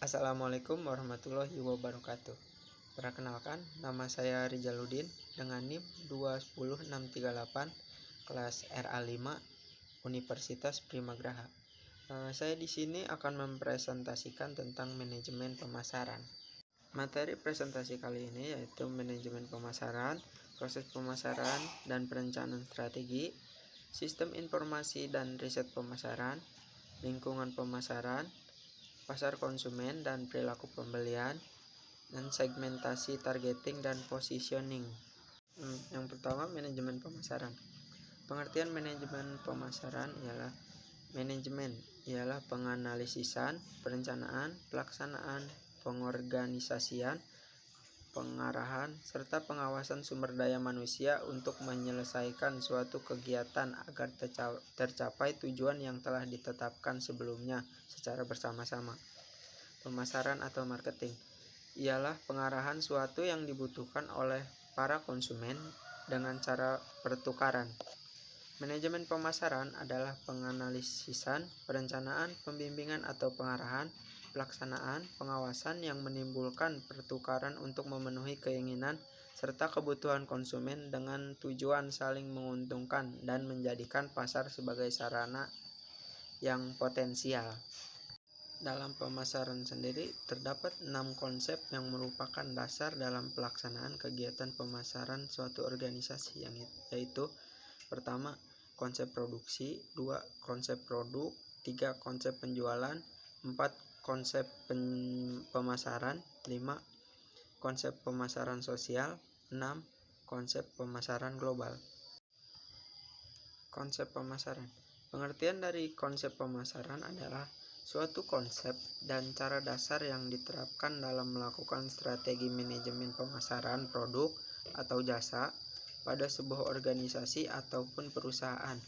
Assalamualaikum warahmatullahi wabarakatuh. Perkenalkan, nama saya Rijaluddin dengan NIM 210638 kelas RA5 Universitas Primagraha. Saya di sini akan mempresentasikan tentang manajemen pemasaran. Materi presentasi kali ini yaitu manajemen pemasaran, proses pemasaran dan perencanaan strategi, sistem informasi dan riset pemasaran, lingkungan pemasaran, pasar konsumen dan perilaku pembelian, dan segmentasi targeting dan positioning. Yang pertama, manajemen pemasaran. Pengertian manajemen pemasaran ialah penganalisisan, perencanaan, pelaksanaan, pengorganisasian, pengarahan, serta pengawasan sumber daya manusia untuk menyelesaikan suatu kegiatan agar tercapai tujuan yang telah ditetapkan sebelumnya secara bersama-sama. Pemasaran atau marketing ialah pengarahan suatu yang dibutuhkan oleh para konsumen dengan cara pertukaran. Manajemen pemasaran adalah penganalisisan, perencanaan, pembimbingan atau pengarahan, pelaksanaan, pengawasan yang menimbulkan pertukaran untuk memenuhi keinginan serta kebutuhan konsumen dengan tujuan saling menguntungkan dan menjadikan pasar sebagai sarana yang potensial. Dalam pemasaran sendiri terdapat 6 konsep yang merupakan dasar dalam pelaksanaan kegiatan pemasaran suatu organisasi, yaitu pertama, konsep produksi, 2, konsep produk, 3, konsep penjualan, 4, konsep pemasaran, 5, konsep pemasaran sosial, 6, konsep pemasaran global. Konsep pemasaran. Pengertian dari konsep pemasaran adalah suatu konsep dan cara dasar yang diterapkan dalam melakukan strategi manajemen pemasaran produk atau jasa pada sebuah organisasi ataupun perusahaan.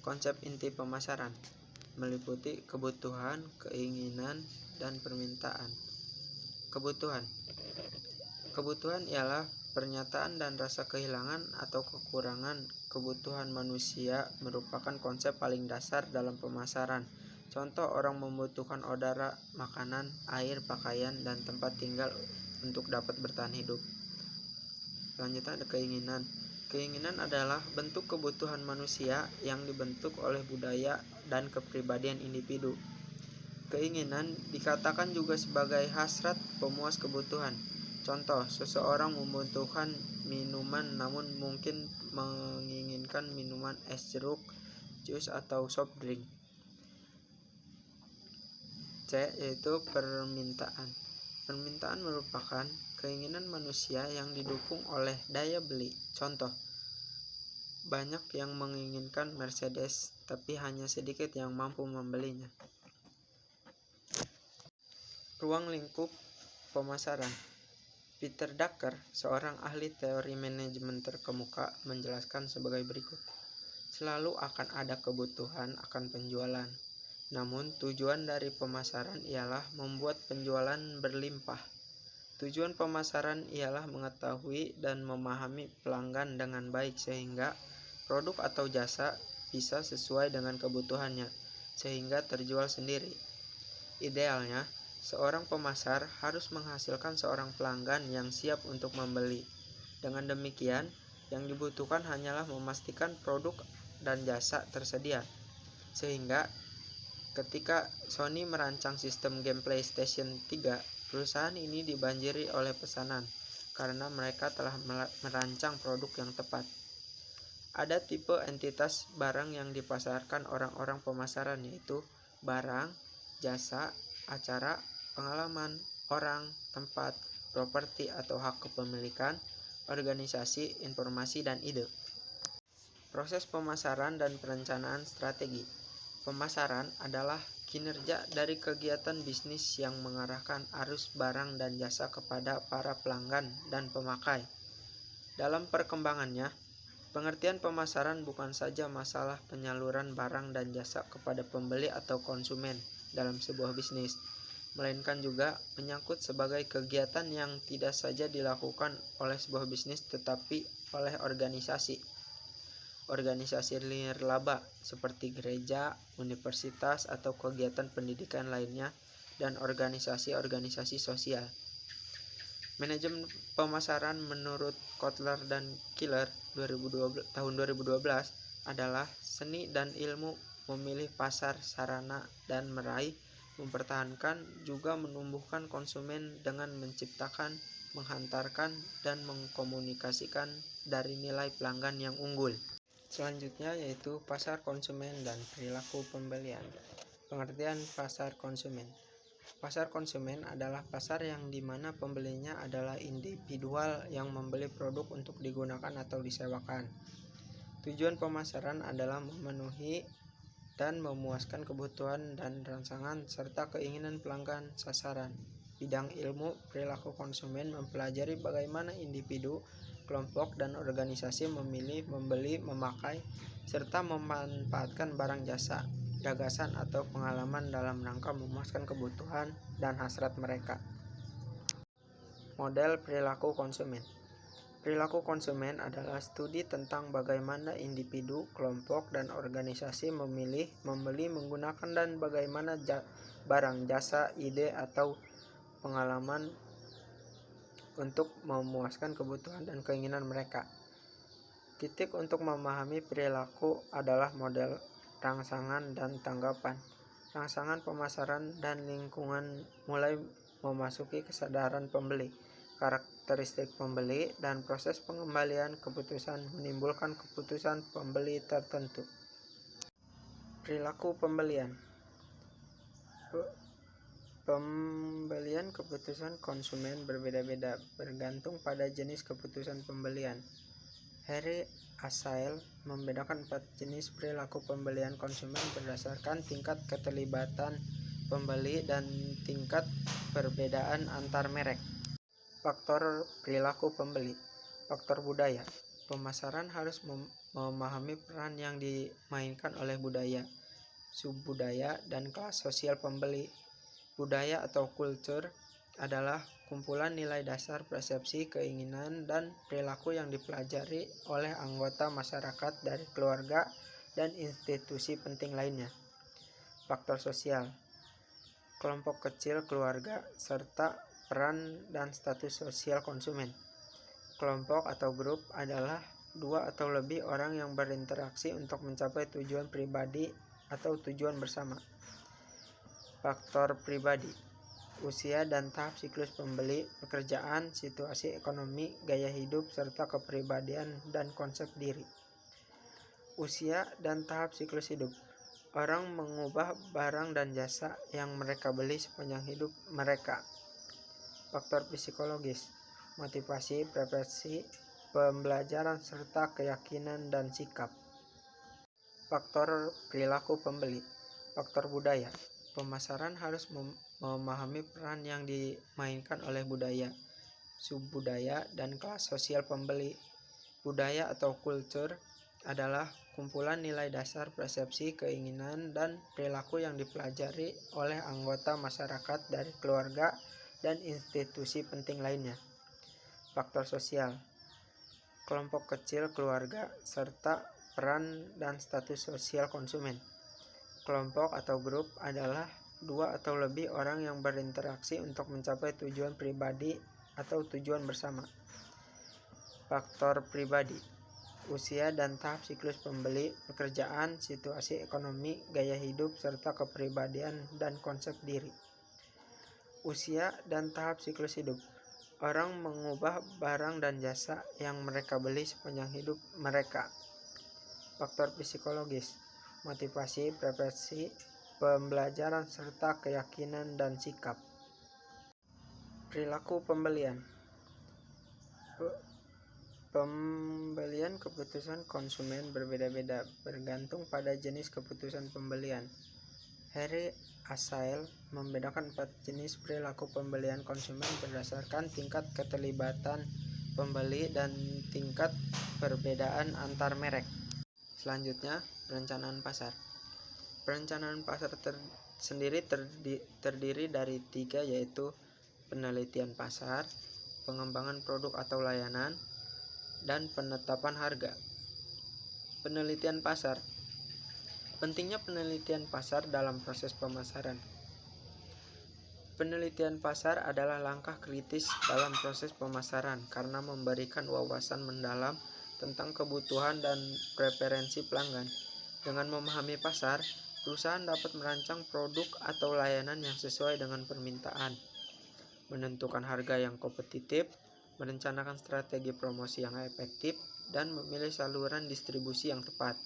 Konsep inti pemasaran meliputi kebutuhan, keinginan, dan permintaan. Kebutuhan ialah pernyataan dan rasa kehilangan atau kekurangan kebutuhan manusia merupakan konsep paling dasar dalam pemasaran. Contoh, orang membutuhkan udara, makanan, air, pakaian, dan tempat tinggal untuk dapat bertahan hidup. Selanjutnya ada keinginan. Keinginan adalah bentuk kebutuhan manusia yang dibentuk oleh budaya dan kepribadian individu. Keinginan dikatakan juga sebagai hasrat pemuas kebutuhan. Contoh, seseorang membutuhkan minuman namun mungkin menginginkan minuman es jeruk, jus, atau soft drink. C, yaitu permintaan. Permintaan merupakan keinginan manusia yang didukung oleh daya beli. Contoh, banyak yang menginginkan Mercedes, tapi hanya sedikit yang mampu membelinya. Ruang lingkup pemasaran. Peter Drucker, seorang ahli teori manajemen terkemuka, menjelaskan sebagai berikut. Selalu akan ada kebutuhan akan penjualan. Namun tujuan dari pemasaran ialah membuat penjualan berlimpah. Tujuan pemasaran ialah mengetahui dan memahami pelanggan dengan baik sehingga produk atau jasa bisa sesuai dengan kebutuhannya sehingga terjual sendiri. Idealnya, seorang pemasar harus menghasilkan seorang pelanggan yang siap untuk membeli. Dengan demikian, yang dibutuhkan hanyalah memastikan produk dan jasa tersedia. Sehingga ketika Sony merancang sistem game PlayStation 3, perusahaan ini dibanjiri oleh pesanan karena mereka telah merancang produk yang tepat. Ada tipe entitas barang yang dipasarkan orang-orang pemasaran, yaitu barang, jasa, acara, pengalaman, orang, tempat, properti atau hak kepemilikan, organisasi, informasi, dan ide. Proses pemasaran dan perencanaan strategi. Pemasaran adalah kinerja dari kegiatan bisnis yang mengarahkan arus barang dan jasa kepada para pelanggan dan pemakai. Dalam perkembangannya, pengertian pemasaran bukan saja masalah penyaluran barang dan jasa kepada pembeli atau konsumen dalam sebuah bisnis, melainkan juga menyangkut sebagai kegiatan yang tidak saja dilakukan oleh sebuah bisnis tetapi oleh organisasi nirlaba seperti gereja, universitas, atau kegiatan pendidikan lainnya dan organisasi-organisasi sosial. Manajemen pemasaran menurut Kotler dan Killer tahun 2012 adalah seni dan ilmu memilih pasar, sarana, dan meraih, mempertahankan, juga menumbuhkan konsumen dengan menciptakan, menghantarkan, dan mengkomunikasikan dari nilai pelanggan yang unggul. Selanjutnya yaitu pasar konsumen dan perilaku pembelian. Pengertian pasar konsumen. Pasar konsumen adalah pasar yang dimana pembelinya adalah individual yang membeli produk untuk digunakan atau disewakan. Tujuan pemasaran adalah memenuhi dan memuaskan kebutuhan dan rangsangan serta keinginan pelanggan sasaran. Bidang ilmu perilaku konsumen mempelajari bagaimana individu, kelompok, dan organisasi memilih, membeli, memakai, serta memanfaatkan barang, jasa, gagasan, atau pengalaman dalam rangka memuaskan kebutuhan dan hasrat mereka. Model perilaku konsumen. Perilaku konsumen adalah studi tentang bagaimana individu, kelompok, dan organisasi memilih, membeli, menggunakan, dan bagaimana barang, jasa, ide, atau pengalaman untuk memuaskan kebutuhan dan keinginan mereka. Titik untuk memahami perilaku adalah model rangsangan dan tanggapan. Rangsangan pemasaran dan lingkungan mulai memasuki kesadaran pembeli, karakteristik pembeli, dan proses pengembalian keputusan menimbulkan keputusan pembeli tertentu. Perilaku pembelian. Pembelian keputusan konsumen berbeda-beda bergantung pada jenis keputusan pembelian. Harry Asael membedakan 4 jenis perilaku pembelian konsumen berdasarkan tingkat keterlibatan pembeli dan tingkat perbedaan antar merek. Faktor perilaku pembeli. Faktor budaya. Pemasaran harus memahami peran yang dimainkan oleh budaya, subbudaya, dan kelas sosial pembeli. Budaya atau kultur adalah kumpulan nilai dasar, persepsi, keinginan, dan perilaku yang dipelajari oleh anggota masyarakat dari keluarga dan institusi penting lainnya. Faktor sosial. Kelompok kecil keluarga serta peran dan status sosial konsumen. Kelompok atau grup adalah 2 atau lebih orang yang berinteraksi untuk mencapai tujuan pribadi atau tujuan bersama. Faktor pribadi. Usia dan tahap siklus pembeli, pekerjaan, situasi ekonomi, gaya hidup, serta kepribadian dan konsep diri. Usia dan tahap siklus hidup. Orang mengubah barang dan jasa yang mereka beli sepanjang hidup mereka. Faktor psikologis. Motivasi, preferensi, pembelajaran, serta keyakinan dan sikap. Faktor perilaku pembeli. Faktor budaya. Pemasaran harus memahami peran yang dimainkan oleh budaya, subbudaya, dan kelas sosial pembeli. Budaya atau kultur adalah kumpulan nilai dasar, persepsi, keinginan, dan perilaku yang dipelajari oleh anggota masyarakat dari keluarga dan institusi penting lainnya. Faktor sosial. Kelompok kecil keluarga serta peran dan status sosial konsumen. Kelompok atau grup adalah 2 atau lebih orang yang berinteraksi untuk mencapai tujuan pribadi atau tujuan bersama. Faktor pribadi. Usia dan tahap siklus pembeli, pekerjaan, situasi ekonomi, gaya hidup, serta kepribadian dan konsep diri. Usia dan tahap siklus hidup. Orang mengubah barang dan jasa yang mereka beli sepanjang hidup mereka. Faktor psikologis. Motivasi, preferensi, pembelajaran, serta keyakinan dan sikap. Perilaku pembelian. Pembelian keputusan konsumen berbeda-beda bergantung pada jenis keputusan pembelian. Harry Asael membedakan 4 jenis perilaku pembelian konsumen berdasarkan tingkat keterlibatan pembeli dan tingkat perbedaan antar merek. Selanjutnya, perencanaan pasar. Perencanaan pasar sendiri terdiri dari 3, yaitu penelitian pasar, pengembangan produk atau layanan, dan penetapan harga. Penelitian pasar. Pentingnya penelitian pasar dalam proses pemasaran. Penelitian pasar adalah langkah kritis dalam proses pemasaran karena memberikan wawasan mendalam tentang kebutuhan dan preferensi pelanggan. Dengan memahami pasar, perusahaan dapat merancang produk atau layanan yang sesuai dengan permintaan, menentukan harga yang kompetitif, merencanakan strategi promosi yang efektif, dan memilih saluran distribusi yang tepat.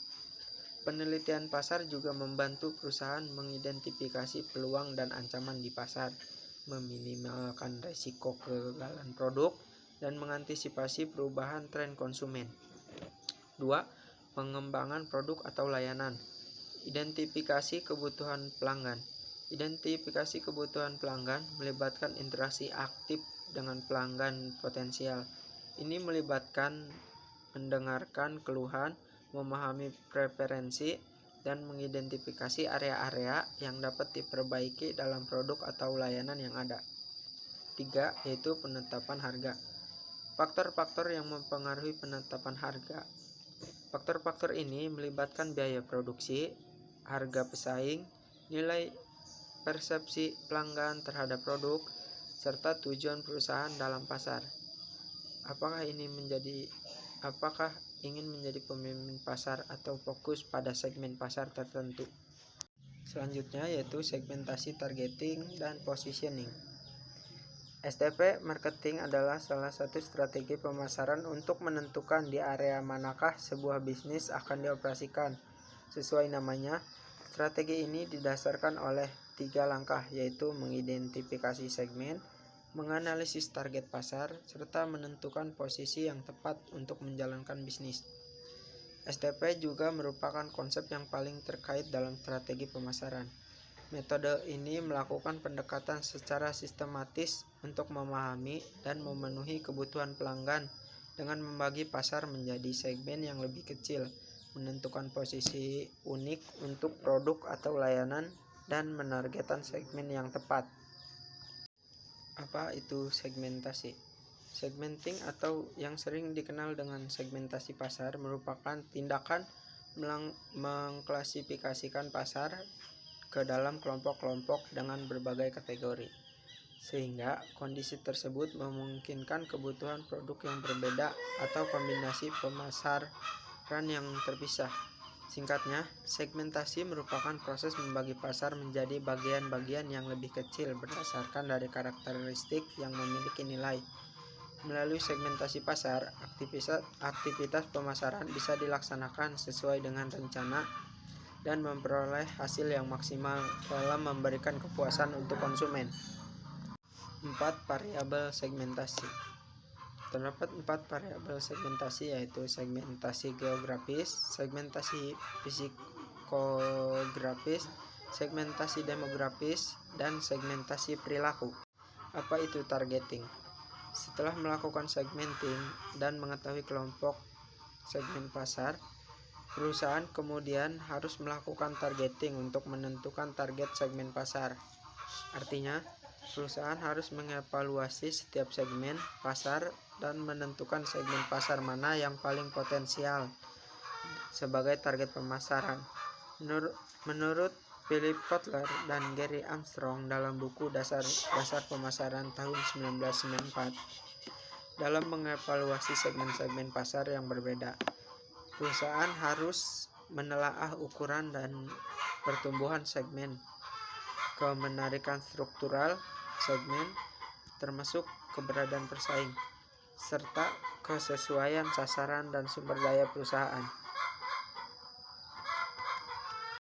Penelitian pasar juga membantu perusahaan mengidentifikasi peluang dan ancaman di pasar, meminimalkan risiko kegagalan produk, dan mengantisipasi perubahan tren konsumen. 2. Pengembangan produk atau layanan. Identifikasi kebutuhan pelanggan. Identifikasi kebutuhan pelanggan melibatkan interaksi aktif dengan pelanggan potensial. Ini melibatkan mendengarkan keluhan, memahami preferensi, dan mengidentifikasi area-area yang dapat diperbaiki dalam produk atau layanan yang ada. 3. Yaitu penetapan harga. Faktor-faktor yang mempengaruhi penetapan harga. Faktor-faktor ini melibatkan biaya produksi, harga pesaing, nilai persepsi pelanggan terhadap produk, serta tujuan perusahaan dalam pasar. Apakah ingin menjadi pemimpin pasar atau fokus pada segmen pasar tertentu? Selanjutnya yaitu segmentasi, targeting, dan positioning. STP marketing adalah salah satu strategi pemasaran untuk menentukan di area manakah sebuah bisnis akan dioperasikan. Sesuai namanya, strategi ini didasarkan oleh 3 langkah, yaitu mengidentifikasi segmen, menganalisis target pasar, serta menentukan posisi yang tepat untuk menjalankan bisnis. STP juga merupakan konsep yang paling terkait dalam strategi pemasaran. Metode ini melakukan pendekatan secara sistematis untuk memahami dan memenuhi kebutuhan pelanggan dengan membagi pasar menjadi segmen yang lebih kecil, menentukan posisi unik untuk produk atau layanan, dan menargetkan segmen yang tepat. Apa itu segmentasi? Segmenting atau yang sering dikenal dengan segmentasi pasar merupakan tindakan mengklasifikasikan pasar ke dalam kelompok-kelompok dengan berbagai kategori, sehingga kondisi tersebut memungkinkan kebutuhan produk yang berbeda atau kombinasi pemasaran yang terpisah. Singkatnya, segmentasi merupakan proses membagi pasar menjadi bagian-bagian yang lebih kecil berdasarkan dari karakteristik yang memiliki nilai. Melalui segmentasi pasar, aktivitas pemasaran bisa dilaksanakan sesuai dengan rencana dan memperoleh hasil yang maksimal dalam memberikan kepuasan untuk konsumen. 4 variabel segmentasi. Terdapat 4 variabel segmentasi, yaitu segmentasi geografis, segmentasi psikografis, segmentasi demografis, dan segmentasi perilaku. Apa itu targeting? Setelah melakukan segmenting dan mengetahui kelompok segmen pasar, perusahaan kemudian harus melakukan targeting untuk menentukan target segmen pasar. Artinya, perusahaan harus mengevaluasi setiap segmen pasar dan menentukan segmen pasar mana yang paling potensial sebagai target pemasaran. Menurut Philip Kotler dan Gary Armstrong dalam buku Dasar Pemasaran tahun 1994, dalam mengevaluasi segmen-segmen pasar yang berbeda, perusahaan harus menelaah ukuran dan pertumbuhan segmen, kemenarikan struktural segmen, termasuk keberadaan pesaing, serta kesesuaian sasaran dan sumber daya perusahaan.